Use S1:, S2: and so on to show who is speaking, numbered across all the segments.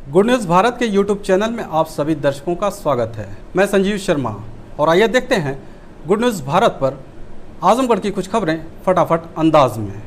S1: Good news Bharat के YouTube channel में आप सभी दर्शकों का स्वागत है। मैं संजीव शर्मा और आइए देखते हैं गुड न्यूज़ भारत पर आजमगढ़ की कुछ खबरें फटाफट अंदाज में।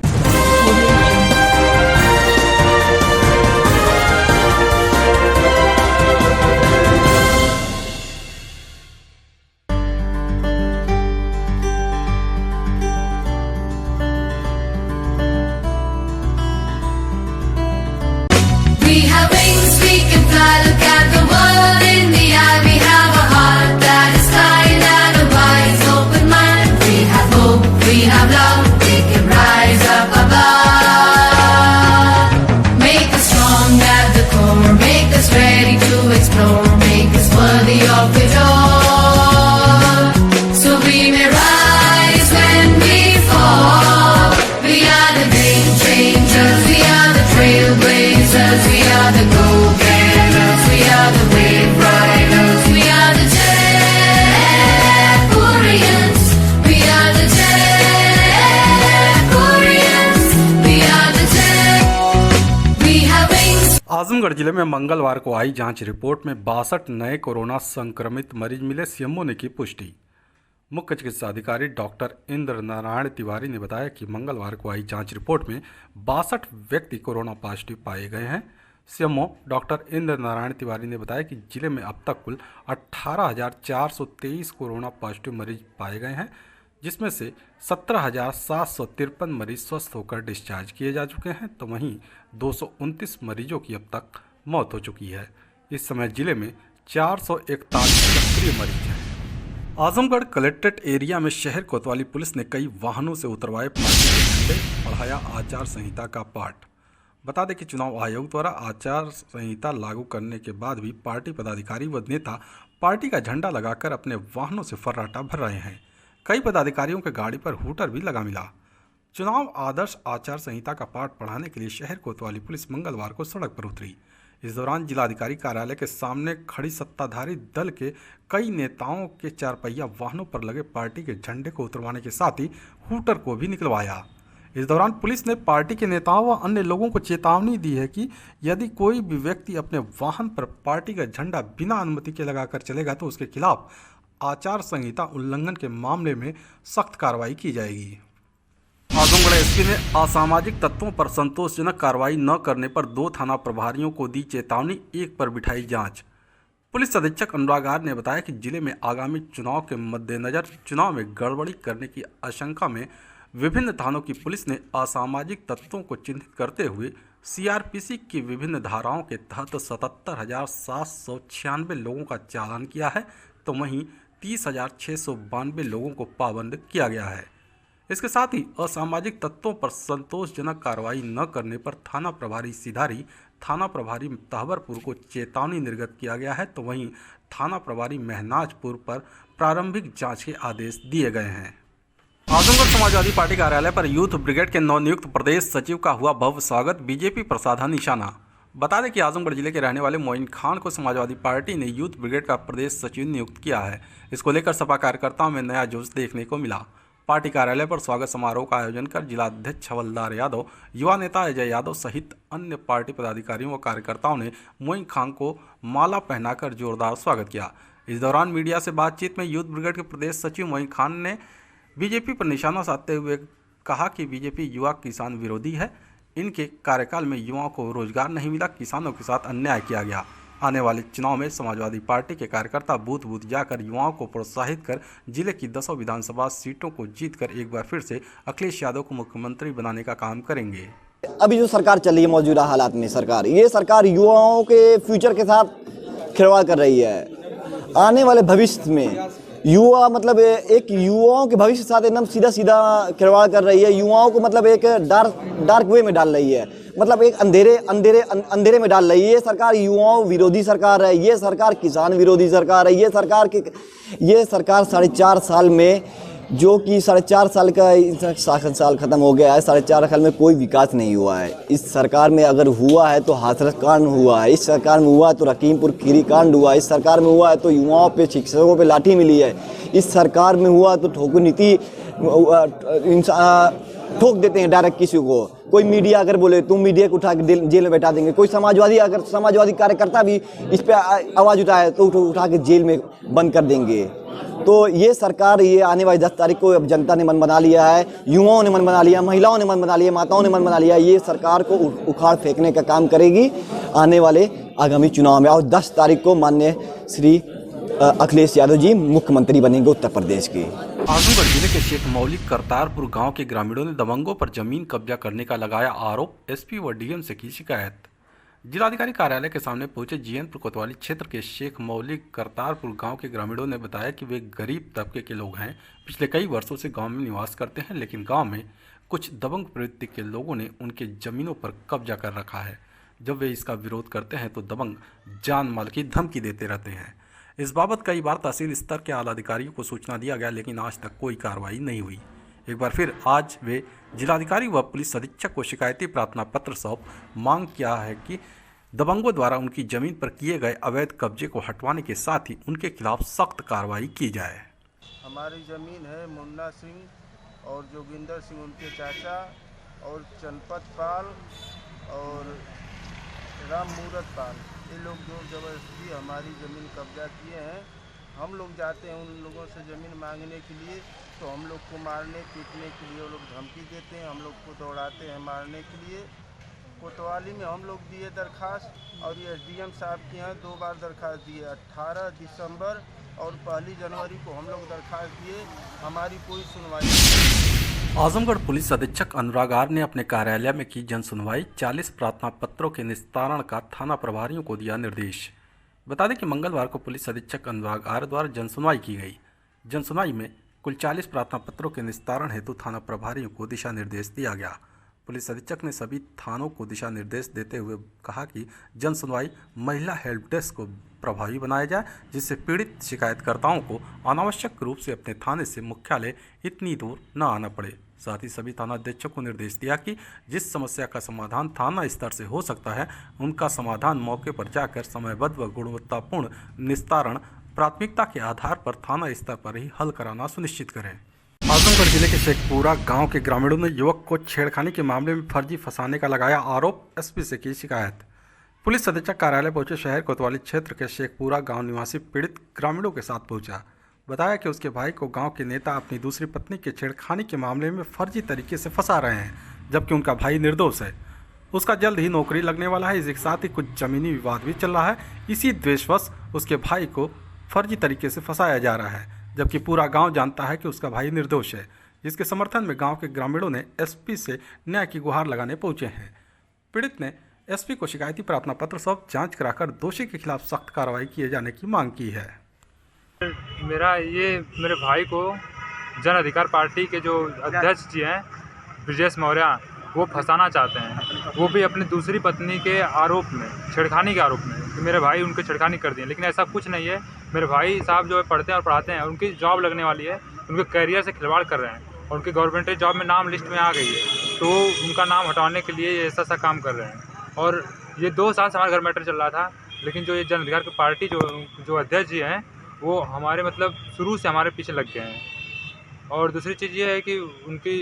S2: We have wings, we can fly, look at the world in the eye. We have a heart that is kind and a wise, open mind. We have hope, we have love, we can rise up above. Make us strong at the core, make us ready to explore, make us worthy of it all. So we may rise when we fall. We are the game changers, we are the trailblazers, we are the go-getters, we are the wave riders, we are the Jaypurians, we are the Jaypurians, we are the Jay. We have wings.
S1: Azamgarh जिले में मंगलवार को आई जांच report में 62 नए corona संक्रमित मरीज मिले। सीएमओ ने की पुष्टि। मुख्य चिकित्सा अधिकारी डॉक्टर इंद्र नारायण तिवारी ने बताया कि मंगलवार को आई जांच रिपोर्ट में 62 व्यक्ति कोरोना पॉजिटिव पाए गए हैं। सीएमओ डॉक्टर इंद्र नारायण तिवारी ने बताया कि जिले में अब तक कुल 18,423 कोरोना पॉजिटिव मरीज पाए गए हैं, जिसमें से 17,753 मरीज स्वस्थ होकर डिस्चार्ज किए जा चुके हैं, तो वहीं 229 मरीजों की अब तक मौत हो चुकी है। इस समय जिले में 441 सक्रिय मरीज हैं। आजमगढ़ कलेक्ट्रेट एरिया में शहर कोतवाली पुलिस ने कई वाहनों से उतरवाए पार्टी के झंडे, पढ़ाया आचार संहिता का पाठ। बता दें कि चुनाव आयोग द्वारा आचार संहिता लागू करने के बाद भी पार्टी पदाधिकारी व नेता पार्टी का झंडा लगाकर अपने वाहनों से फर्राटा भर रहे हैं। कई पदाधिकारियों के गाड़ी पर हूटर भी लगा मिला। चुनाव आदर्श आचार संहिता का पाठ पढ़ाने के लिए शहर कोतवाली पुलिस मंगलवार को सड़क पर उतरी। इस दौरान जिलाधिकारी कार्यालय के सामने खड़ी सत्ताधारी दल के कई नेताओं के चारपहिया वाहनों पर लगे पार्टी के झंडे को उतरवाने के साथ ही हूटर को भी निकलवाया। इस दौरान पुलिस ने पार्टी के नेताओं व अन्य लोगों को चेतावनी दी है कि यदि कोई भी व्यक्ति अपने वाहन पर पार्टी का झंडा बिना अनुमति के लगाकर चलेगा तो उसके खिलाफ आचार संहिता उल्लंघन के मामले में सख्त कार्रवाई की जाएगी। आजमगढ़ एसपी ने असामाजिक तत्वों पर संतोषजनक कार्रवाई न करने पर 2 थाना प्रभारियों को दी चेतावनी, 1 पर बिठाई जांच। पुलिस अधीक्षक अनुराग आर ने बताया कि जिले में आगामी चुनाव के मद्देनजर चुनाव में गड़बड़ी करने की आशंका में विभिन्न थानों की पुलिस ने असामाजिक तत्वों को चिन्हित करते हुए सीआरपीसी की विभिन्न धाराओं के तहत 77,796 लोगों का चालान किया है, तो वहीं 30,692 लोगों को पाबंद किया गया है। इसके साथ ही असामाजिक तत्वों पर संतोषजनक कार्रवाई न करने पर थाना प्रभारी सिधारी, थाना प्रभारी तहबरपुर को चेतावनी निर्गत किया गया है, तो वहीं थाना प्रभारी महनाजपुर पर प्रारंभिक जांच के आदेश दिए गए हैं। आजमगढ़ समाजवादी पार्टी कार्यालय पर यूथ ब्रिगेड के नवनियुक्त प्रदेश सचिव का हुआ भव्य स्वागत, बीजेपी प्रसाधन निशाना। बता दें कि आजमगढ़ जिले के रहने वाले मोइन खान को समाजवादी पार्टी ने यूथ ब्रिगेड का प्रदेश सचिव नियुक्त किया है। इसको लेकर सपा कार्यकर्ताओं में नया जोश देखने को मिला। पार्टी कार्यालय पर स्वागत समारोह का आयोजन कर जिलाध्यक्ष हवलदार यादव, युवा नेता अजय यादव सहित अन्य पार्टी पदाधिकारियों व कार्यकर्ताओं ने मोइन खान को माला पहनाकर जोरदार स्वागत किया। इस दौरान मीडिया से बातचीत में यूथ ब्रिगेड के प्रदेश सचिव मोइन खान ने बीजेपी पर निशाना साधते हुए कहा कि बीजेपी युवा किसान विरोधी है। इनके कार्यकाल में युवाओं को रोजगार नहीं मिला, किसानों के साथ अन्याय किया गया। आने वाले चुनाव में समाजवादी पार्टी के कार्यकर्ता बूथ बूथ जाकर युवाओं को प्रोत्साहित कर जिले की 10 विधानसभा सीटों को जीतकर एक बार फिर से अखिलेश यादव को मुख्यमंत्री बनाने का काम करेंगे।
S3: अभी जो सरकार चल रही है मौजूदा हालात में ये सरकार युवाओं के फ्यूचर के साथ खिलवाड़ कर रही है। आने वाले भविष्य में युवा मतलब एक युवाओं के भविष्य के साथ एकदम सीधा सीधा खिलवाड़ कर रही है। युवाओं को मतलब एक डार्क वे में डाल रही है, मतलब एक अंधेरे में डाल रही है। ये सरकार युवाओं विरोधी सरकार है, ये सरकार किसान विरोधी सरकार है। ये सरकार 4.5 साल में जो कि 4.5 साल का शासन साल खत्म हो गया है, 4.5 साल में कोई विकास नहीं हुआ है। इस सरकार में अगर हुआ है तो हाथरस कांड हुआ है, इस सरकार में हुआ है तो रकीमपुर खीरी कांड हुआ है, इस सरकार में हुआ है तो युवाओं पे शिक्षकों पे लाठी मिली है, इस सरकार में हुआ तो ठोको नीति ठोक देते हैं डायरेक्ट किसी को। कोई मीडिया अगर बोले तुम मीडिया को उठा के जेल में बैठा देंगे, कोई समाजवादी कार्यकर्ता भी इस पे आवाज़ उठाए तो उठा के जेल में बंद कर देंगे। तो ये सरकार, ये आने वाली 10 तारीख को अब जनता ने मन बना लिया है, युवाओं ने मन बना लिया, महिलाओं ने मन बना लिया, माताओं ने मन बना लिया, ये सरकार को उखाड़ फेंकने का काम करेगी आने वाले आगामी चुनाव में। और 10 तारीख को माननीय श्री अखिलेश यादव जी मुख्यमंत्री बनेंगे उत्तर प्रदेश के।
S1: आजमगढ़ जिले के शेख मौलिक करतारपुर गांव के ग्रामीणों ने दबंगों पर जमीन कब्जा करने का लगाया आरोप। एसपी व डीएम से की शिकायत। जिलाधिकारी कार्यालय के सामने पहुंचे जीएनपुर कोतवाली क्षेत्र के शेख मौलिक करतारपुर गांव के ग्रामीणों ने बताया कि वे गरीब तबके के लोग हैं, पिछले कई वर्षों से गांव में निवास करते हैं, लेकिन गांव में कुछ दबंग प्रवृत्ति के लोगों ने उनके जमीनों पर कब्जा कर रखा है। जब वे इसका विरोध करते हैं तो दबंग जान माल की धमकी देते रहते हैं। इस बाबत कई बार तहसील स्तर के आला अधिकारियों को सूचना दिया गया, लेकिन आज तक कोई कार्रवाई नहीं हुई। एक बार फिर आज वे जिलाधिकारी व पुलिस अधीक्षक को शिकायती प्रार्थना पत्र सौंप मांग किया है कि दबंगों द्वारा उनकी जमीन पर किए गए अवैध कब्जे को हटवाने के साथ ही उनके खिलाफ सख्त कार्रवाई की जाए।
S4: हमारी ज़मीन है मुन्ना सिंह और जोगिंदर सिंह उनके चाचा और चनपत पाल और राम मूरत पाल, ये लोग जोर जबरदस्ती हमारी ज़मीन कब्जा किए हैं। हम लोग जाते हैं उन लोगों से ज़मीन मांगने के लिए, तो हम लोग को मारने पीटने के लिए वो लोग धमकी देते हैं, हम लोग को दौड़ाते हैं मारने के लिए। कोतवाली में हम लोग दिए दरखास्त और ये एसडीएम साहब के यहाँ 2 बार दरखास्त दिए, 18 दिसंबर और 1 जनवरी को हम लोग दरखास्त दिए, हमारी कोई सुनवाई नहीं।
S1: आजमगढ़ पुलिस अधीक्षक अनुराग आर ने अपने कार्यालय में की जन सुनवाई। 40 प्रार्थना पत्रों के निस्तारण का थाना प्रभारियों को दिया निर्देश। बता दें कि मंगलवार को पुलिस अधीक्षक अनुराग आर द्वारा जन सुनवाई की गई। जन सुनवाई में कुल 40 प्रार्थना पत्रों के निस्तारण हेतु थाना प्रभारियों को दिशा निर्देश दिया गया। पुलिस अधीक्षक ने सभी थानों को दिशा निर्देश देते हुए कहा कि जन सुनवाई महिला हेल्प डेस्क को प्रभावी बनाया जाए, जिससे पीड़ित शिकायतकर्ताओं को अनावश्यक रूप से अपने थाने से मुख्यालय इतनी दूर न आना पड़े। साथ ही सभी थानाध्यक्षों को निर्देश दिया कि जिस समस्या का समाधान थाना स्तर से हो सकता है, उनका समाधान मौके पर जाकर समयबद्ध व गुणवत्तापूर्ण निस्तारण प्राथमिकता के आधार पर थाना स्तर पर ही हल कराना सुनिश्चित करें। आजमगढ़ जिले के शेखपुरा गांव के ग्रामीणों ने युवक को छेड़खानी के मामले में फर्जी फंसाने का लगाया आरोप। एसपी से की शिकायत। पुलिस अधीक्षक कार्यालय पहुंचे शहर कोतवाली क्षेत्र के शेखपुरा गांव निवासी पीड़ित ग्रामीणों के साथ पहुंचा। बताया कि उसके भाई को गांव के नेता अपनी दूसरी पत्नी के छेड़खानी के मामले में फर्जी तरीके से फंसा रहे हैं, जबकि उनका भाई निर्दोष है। उसका जल्द ही नौकरी लगने वाला है। इसके साथ ही कुछ जमीनी विवाद भी चल रहा है। इसी द्वेषवश उसके भाई को फर्जी तरीके से फंसाया जा रहा है, जबकि पूरा गांव जानता है कि उसका भाई निर्दोष है। जिसके समर्थन में गांव के ग्रामीणों ने एसपी से न्याय की गुहार लगाने पहुंचे हैं। पीड़ित ने एसपी को शिकायती प्रार्थना पत्र सौंप जांच कराकर दोषी के खिलाफ सख्त कार्रवाई किए जाने की मांग की है।
S5: मेरे भाई को जन अधिकार पार्टी के जो अध्यक्ष जी हैं ब्रजेश मौर्य, वो फंसाना चाहते हैं, वो भी अपनी दूसरी पत्नी के आरोप में, छेड़खानी के आरोप में, कि मेरे भाई उनके छेड़खानी कर दिए। लेकिन ऐसा कुछ नहीं है। मेरे भाई साहब जो है पढ़ते हैं और पढ़ाते हैं, उनकी जॉब लगने वाली है, उनके करियर से खिलवाड़ कर रहे हैं और उनकी गवर्नमेंट जॉब में नाम लिस्ट में आ गई है, तो उनका नाम हटाने के लिए ये ऐसा काम कर रहे हैं। और ये 2 साल से हमारे घर मैटर चल रहा था, लेकिन जो ये जन अधिकार की पार्टी जो अध्यक्ष जी हैं, वो हमारे मतलब शुरू से हमारे पीछे लग गए हैं। और दूसरी चीज़ ये है कि उनकी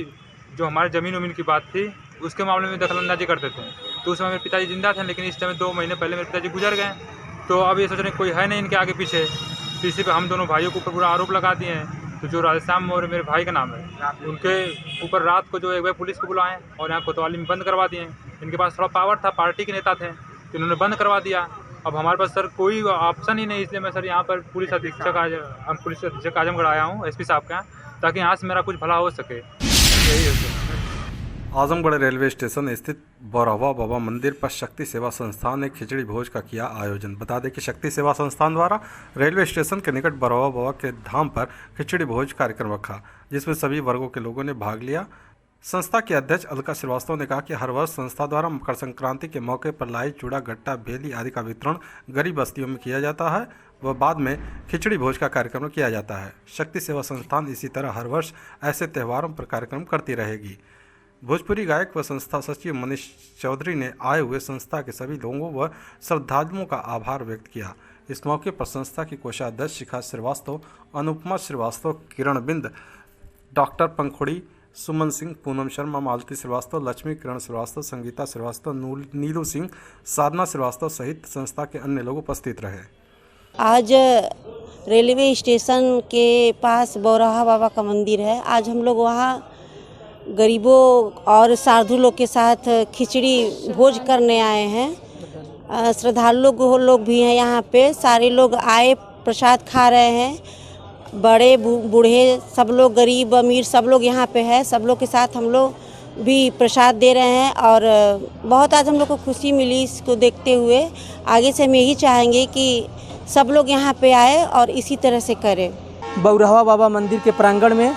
S5: जो हमारे ज़मीन वमीन की बात थी, उसके मामले में दखलंदाजी करते थे। तो उस समय मेरे पिताजी जिंदा थे, लेकिन इस टाइम 2 महीने पहले मेरे पिताजी गुजर गए। तो अब ये सोच रहे हैं कोई है नहीं इनके आगे पीछे, तो इसी पे हम दोनों भाइयों के ऊपर पूरा आरोप लगा दिए हैं। तो जो राधेश्याम मौर्य मेरे भाई का नाम है, उनके ऊपर रात को जो एक बार पुलिस को बुलाएं और यहाँ कोतवाली में बंद करवा दिए। इनके पास थोड़ा पावर था, पार्टी के नेता थे, तो इन्होंने बंद करवा दिया। अब हमारे पास सर कोई ऑप्शन ही नहीं, इसलिए मैं सर यहाँ पर पुलिस अधीक्षक आजमगढ़ आया हूँ एसपी साहब के यहाँ, ताकि यहाँ से मेरा कुछ भला हो सके। यही है सर।
S1: आजमगढ़ रेलवे स्टेशन स्थित बरहवा बाबा मंदिर पर शक्ति सेवा संस्थान ने खिचड़ी भोज का किया आयोजन। बता दें कि शक्ति सेवा संस्थान द्वारा रेलवे स्टेशन के निकट बरहवा बाबा के धाम पर खिचड़ी भोज कार्यक्रम रखा, जिसमें सभी वर्गों के लोगों ने भाग लिया। संस्था के अध्यक्ष अलका श्रीवास्तव ने कहा कि हर वर्ष संस्था द्वारा मकर संक्रांति के मौके पर लाई, चूड़ा, गट्टा, भेली आदि का वितरण गरीब बस्तियों में किया जाता है व बाद में खिचड़ी भोज का कार्यक्रम किया जाता है। शक्ति सेवा संस्थान इसी तरह हर वर्ष ऐसे त्योहारों पर कार्यक्रम करती रहेगी। भोजपुरी गायक व संस्था सचिव मनीष चौधरी ने आए हुए संस्था के सभी लोगों व श्रद्धालुओं का आभार व्यक्त किया। इस मौके पर संस्था की कोषाध्यक्ष शिखा श्रीवास्तव, अनुपमा श्रीवास्तव, किरण बिंद, डॉक्टर पंखुड़ी, सुमन सिंह, पूनम शर्मा, मालती श्रीवास्तव, लक्ष्मी किरण श्रीवास्तव, संगीता श्रीवास्तव, नीलू सिंह, साधना श्रीवास्तव सहित संस्था के अन्य लोग उपस्थित रहे।
S6: आज रेलवे स्टेशन के पास बौराहा बाबा का मंदिर है। आज हम लोग वहाँ गरीबों और साधु लोग के साथ खिचड़ी भोज करने आए हैं। श्रद्धालु लोग भी हैं यहाँ पे। सारे लोग आए प्रसाद खा रहे हैं। बड़े बूढ़े सब लोग, गरीब अमीर सब लोग यहाँ पे है। सब लोग के साथ हम लोग भी प्रसाद दे रहे हैं और बहुत आज हम लोग को खुशी मिली इसको देखते हुए। आगे से हम यही चाहेंगे कि सब लोग यहाँ पे आए और इसी तरह से करें।
S7: बौराहा बाबा मंदिर के प्रांगण में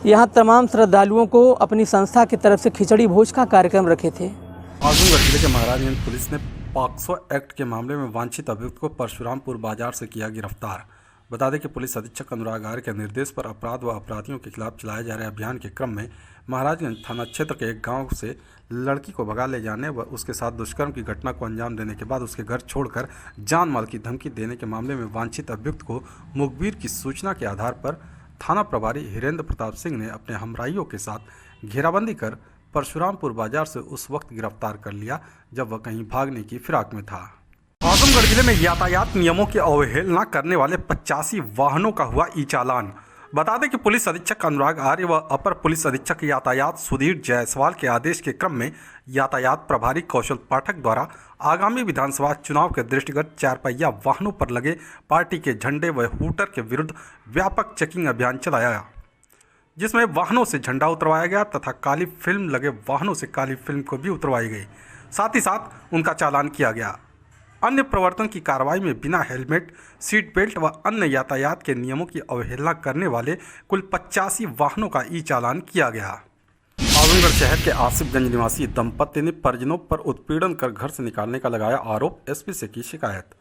S7: यहाँ तमाम श्रद्धालुओं को अपनी संस्था की तरफ से खिचड़ी भोज का कार्यक्रम रखे थे।
S1: आजमगढ़ जिले के महाराजगंज पुलिस ने पॉक्सो एक्ट के मामले में वांछित अभियुक्त को परशुरामपुर बाजार से किया गिरफ्तार। बता दें कि पुलिस अधीक्षक अनुराग आर्य के निर्देश पर अपराध व अपराधियों के खिलाफ चलाए जा रहे अभियान के क्रम में महाराजगंज थाना क्षेत्र के एक गांव से लड़की को भगा ले जाने व उसके साथ दुष्कर्म की घटना को अंजाम देने के बाद उसके घर छोड़कर जान माल की धमकी देने के मामले में वांछित अभियुक्त को मुखबिर की सूचना के आधार पर थाना प्रभारी हिरेंद्र प्रताप सिंह ने अपने हमराइयों के साथ घेराबंदी कर परशुरामपुर बाजार से उस वक्त गिरफ्तार कर लिया जब वह कहीं भागने की फिराक में था। आजमगढ़ जिले में यातायात नियमों की अवहेलना करने वाले 85 वाहनों का हुआ ई चालान। बता दें कि पुलिस अधीक्षक अनुराग आर्य व अपर पुलिस अधीक्षक यातायात सुधीर जायसवाल के आदेश के क्रम में यातायात प्रभारी कौशल पाठक द्वारा आगामी विधानसभा चुनाव के दृष्टिगत 4 पहिया वाहनों पर लगे पार्टी के झंडे व हूटर के विरुद्ध व्यापक चेकिंग अभियान चलाया गया, जिसमें वाहनों से झंडा उतरवाया गया तथा काली फिल्म लगे वाहनों से काली फिल्म को भी उतरवाई गई। साथ ही साथ उनका चालान किया गया। अन्य प्रवर्तन की कार्रवाई में बिना हेलमेट, सीट बेल्ट व अन्य यातायात के नियमों की अवहेलना करने वाले कुल 85 वाहनों का ई चालान किया गया। आजमगढ़ शहर के आसिफगंज निवासी दंपति ने परिजनों पर उत्पीड़न कर घर से निकालने का लगाया आरोप, एसपी से की शिकायत।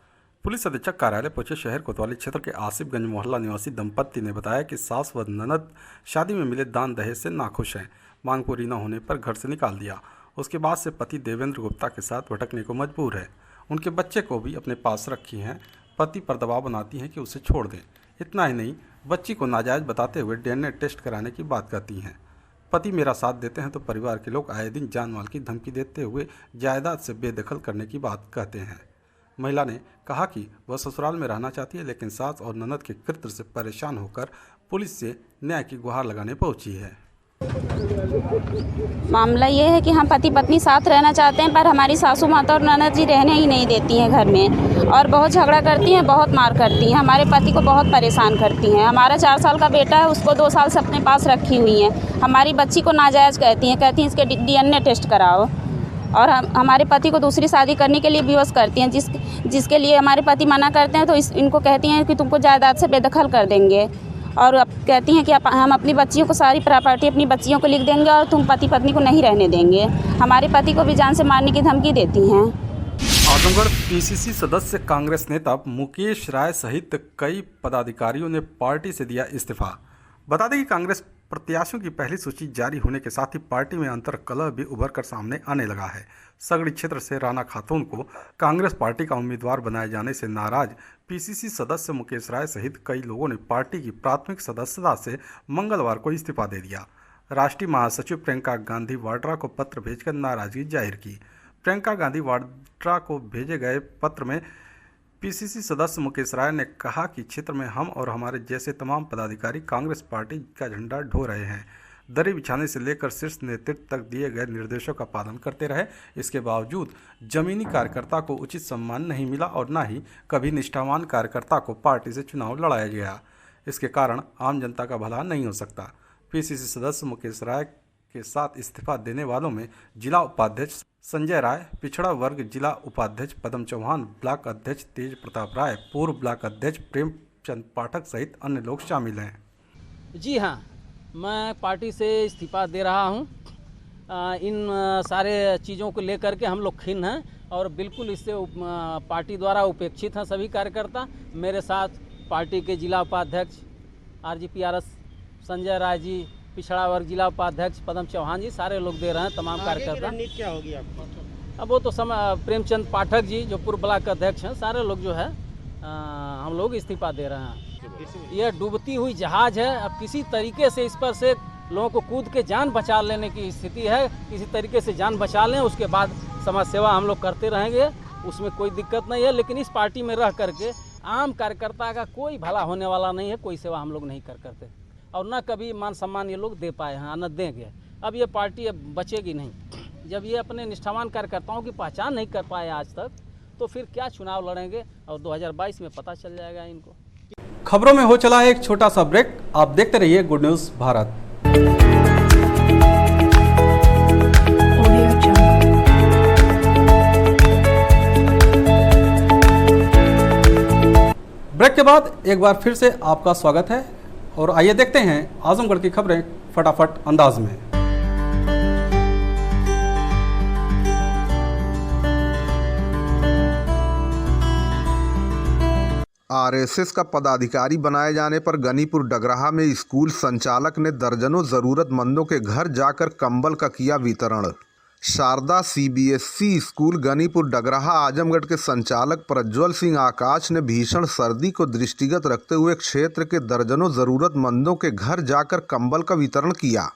S1: पुलिस अधीक्षक कार्यालय पहुंचे शहर कोतवाली क्षेत्र के आसिफगंज मोहल्ला निवासी दंपति ने बताया कि सास व ननद शादी में मिले दान दहेज से नाखुश हैं। मांग पूरी न होने पर घर से निकाल दिया। उसके बाद से पति देवेंद्र गुप्ता के साथ भटकने को मजबूर है। उनके बच्चे को भी अपने पास रखी हैं। पति पर दबाव बनाती हैं कि उसे छोड़ दें। इतना ही नहीं, बच्ची को नाजायज बताते हुए डीएनए टेस्ट कराने की बात कहती हैं। पति मेरा साथ देते हैं तो परिवार के लोग आए दिन जान माल की धमकी देते हुए जायदाद से बेदखल करने की बात कहते हैं। महिला ने कहा कि वह ससुराल में रहना चाहती है, लेकिन सास और ननद के कृत्य से परेशान होकर पुलिस से न्याय की गुहार लगाने पहुंची है।
S8: मामला ये है कि हम पति पत्नी साथ रहना चाहते हैं, पर हमारी सासू माता और ननद जी रहने ही नहीं देती हैं घर में और बहुत झगड़ा करती हैं, बहुत मार करती हैं। हमारे पति को बहुत परेशान करती हैं। हमारा 4 साल का बेटा है, उसको 2 साल से अपने पास रखी हुई हैं। हमारी बच्ची को नाजायज़ कहती हैं इसके डीएनए टेस्ट कराओ और हमारे पति को दूसरी शादी करने के लिए विवश करती हैं, जिसके लिए हमारे पति मना करते हैं तो इनको कहती हैं कि तुमको जायदाद से बेदखल कर देंगे और अब कहती हैं कि हम अपनी बच्चियों को सारी प्रॉपर्टी अपनी बच्चियों को लिख देंगे और तुम पति पत्नी को नहीं रहने देंगे। हमारे पति को भी जान से मारने की धमकी देती हैं।
S1: आजमगढ़ पीसीसी सदस्य कांग्रेस नेता मुकेश राय सहित कई पदाधिकारियों ने पार्टी से दिया इस्तीफा। बता दें कि कांग्रेस प्रत्याशियों की पहली सूची जारी होने के साथ ही पार्टी में अंतर कलह भी उभर कर सामने आने लगा है। सगड़ी क्षेत्र से राणा खातून को कांग्रेस पार्टी का उम्मीदवार बनाए जाने से नाराज पीसीसी सदस्य मुकेश राय सहित कई लोगों ने पार्टी की प्राथमिक सदस्यता से मंगलवार को इस्तीफा दे दिया। राष्ट्रीय महासचिव प्रियंका गांधी वाड्रा को पत्र भेजकर नाराजगी जाहिर की। प्रियंका गांधी वाड्रा को भेजे गए पत्र में पीसीसी सदस्य मुकेश राय ने कहा कि क्षेत्र में हम और हमारे जैसे तमाम पदाधिकारी कांग्रेस पार्टी का झंडा ढो रहे हैं। दरी बिछाने से लेकर शीर्ष नेतृत्व तक दिए गए निर्देशों का पालन करते रहे। इसके बावजूद जमीनी कार्यकर्ता को उचित सम्मान नहीं मिला और न ही कभी निष्ठावान कार्यकर्ता को पार्टी से चुनाव लड़ाया गया। इसके कारण आम जनता का भला नहीं हो सकता। पीसीसी सदस्य मुकेश राय के साथ इस्तीफा देने वालों में जिला उपाध्यक्ष संजय राय, पिछड़ा वर्ग जिला उपाध्यक्ष पदम चौहान, ब्लॉक अध्यक्ष तेज प्रताप राय, पूर्व ब्लॉक अध्यक्ष प्रेमचंद पाठक सहित अन्य लोग शामिल हैं।
S7: जी हाँ, मैं पार्टी से इस्तीफा दे रहा हूँ। इन सारे चीज़ों को लेकर के हम लोग खिन्न हैं और बिल्कुल इससे पार्टी द्वारा उपेक्षित हैं सभी कार्यकर्ता। मेरे साथ पार्टी के जिला उपाध्यक्ष RGPRS संजय राय जी, पिछड़ा वर्ग जिला उपाध्यक्ष पदम चौहान जी, सारे लोग दे रहे हैं, तमाम कार्यकर्ता।
S9: क्या होगी आपको?
S7: अब वो तो प्रेमचंद पाठक जी जो पूर्व ब्लॉक अध्यक्ष हैं, सारे लोग जो है हम लोग इस्तीफा दे रहे हैं। यह डूबती हुई जहाज है, अब किसी तरीके से इस पर से लोगों को कूद के जान बचा लेने की स्थिति है। किसी तरीके से जान बचा लें, उसके बाद समाज सेवा हम लोग करते रहेंगे, उसमें कोई दिक्कत नहीं है। लेकिन इस पार्टी में रह करके आम कार्यकर्ता का कोई भला होने वाला नहीं है, कोई सेवा हम लोग नहीं करते और न कभी मान सम्मान ये लोग दे पाए हैं, न देंगे। अब ये पार्टी अब बचेगी नहीं। जब ये अपने निष्ठावान कार्यकर्ताओं की पहचान नहीं कर पाए आज तक, तो फिर क्या चुनाव लड़ेंगे, और 2022 में पता चल जाएगा इनको।
S1: खबरों में हो चला है एक छोटा सा ब्रेक, आप देखते रहिए गुड न्यूज़ भारत। ब्रेक के बाद एक बार फिर से आपका स्वागत है और आइए देखते हैं आजमगढ़ की खबरें फटाफट अंदाज में।
S10: आरएसएस का पदाधिकारी बनाए जाने पर गनीपुर डगराहा में स्कूल संचालक ने दर्जनों जरूरतमंदों के घर जाकर कंबल का किया वितरण। शारदा सीबीएसई स्कूल गनीपुर डगराहा आजमगढ़ के संचालक प्रज्वल सिंह आकाश ने भीषण सर्दी को दृष्टिगत रखते हुए क्षेत्र के दर्जनों जरूरतमंदों के घर जाकर कंबल का वितरण किया।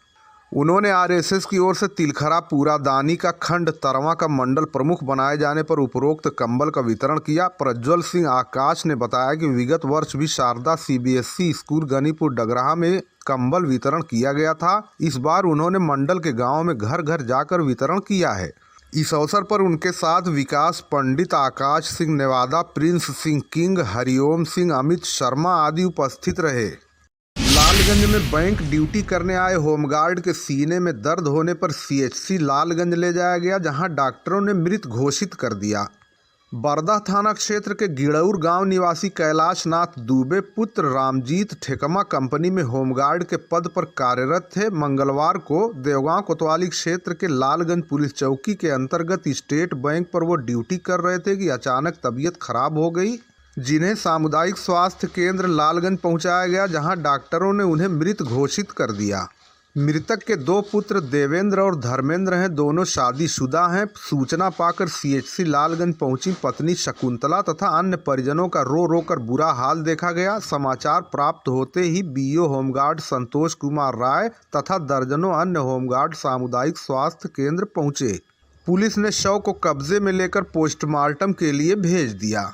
S10: उन्होंने आरएसएस की ओर से तिलखरा पूरादानी का खंड तरवा का मंडल प्रमुख बनाए जाने पर उपरोक्त कंबल का वितरण किया। प्रज्वल सिंह आकाश ने बताया कि विगत वर्ष भी शारदा सीबीएसई स्कूल गनीपुर डगराहा में कंबल वितरण किया गया था। इस बार उन्होंने मंडल के गांव में घर घर जाकर वितरण किया है। इस अवसर पर उनके साथ विकास पंडित, आकाश सिंह नेवादा, प्रिंस सिंह किंग, हरिओम सिंह, अमित शर्मा आदि उपस्थित रहे। लालगंज में बैंक ड्यूटी करने आए होमगार्ड के सीने में दर्द होने पर सीएचसी लालगंज ले जाया गया, जहां डॉक्टरों ने मृत घोषित कर दिया। बरदा थाना क्षेत्र के गिड़ौर गांव निवासी कैलाश नाथ दुबे पुत्र रामजीत ठेकमा कंपनी में होमगार्ड के पद पर कार्यरत थे। मंगलवार को देवगांव कोतवाली क्षेत्र के लालगंज पुलिस चौकी के अंतर्गत स्टेट बैंक पर वो ड्यूटी कर रहे थे कि अचानक तबीयत खराब हो गई, जिन्हें सामुदायिक स्वास्थ्य केंद्र लालगंज पहुंचाया गया, जहां डॉक्टरों ने उन्हें मृत घोषित कर दिया। मृतक के दो पुत्र देवेंद्र और धर्मेंद्र हैं, दोनों शादीशुदा हैं। सूचना पाकर सीएचसी लालगंज पहुंची पत्नी शकुंतला तथा अन्य परिजनों का रो रो कर बुरा हाल देखा गया। समाचार प्राप्त होते ही बीओ होमगार्ड संतोष कुमार राय तथा दर्जनों अन्य होमगार्ड सामुदायिक स्वास्थ्य केंद्र पहुंचे। पुलिस ने शव को कब्जे में लेकर पोस्टमार्टम के लिए भेज दिया।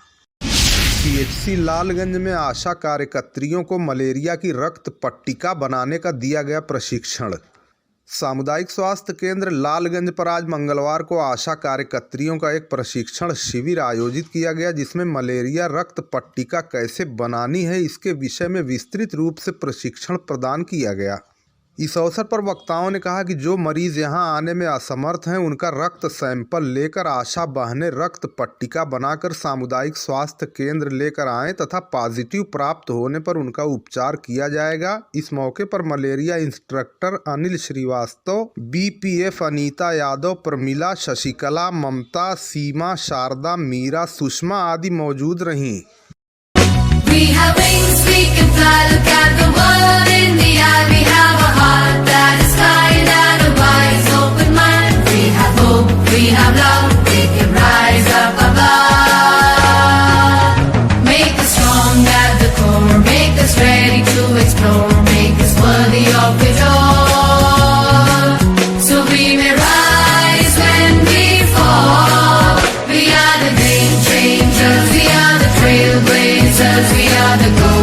S10: सीएचसी लालगंज में आशा कार्यकर्तियों को मलेरिया की रक्त पट्टिका बनाने का दिया गया प्रशिक्षण। सामुदायिक स्वास्थ्य केंद्र लालगंज पर आज मंगलवार को आशा कार्यकर्तियों का एक प्रशिक्षण शिविर आयोजित किया गया, जिसमें मलेरिया रक्त पट्टिका कैसे बनानी है इसके विषय में विस्तृत रूप से प्रशिक्षण प्रदान किया गया। इस अवसर पर वक्ताओं ने कहा कि जो मरीज यहां आने में असमर्थ हैं, उनका रक्त सैंपल लेकर आशा बहनें रक्त पट्टिका बनाकर सामुदायिक स्वास्थ्य केंद्र लेकर आएं तथा पॉजिटिव प्राप्त होने पर उनका उपचार किया जाएगा। इस मौके पर malaria instructor Anil Srivastava, BPF Anita Yadav, Pramila, Shashikala, Mamta, Seema, Sharda, Meera, Sushma आदि मौजूद रहीं।
S2: We have wings, we can fly, look at the world in the eye. We have a heart that is kind and a wise open mind. We have hope, we have love, we can rise up above. Make us strong at the core, make us ready to explore, make us worthy of it all. So we may rise when we fall. We are the game changers, we are the trailblazers, we are the gold.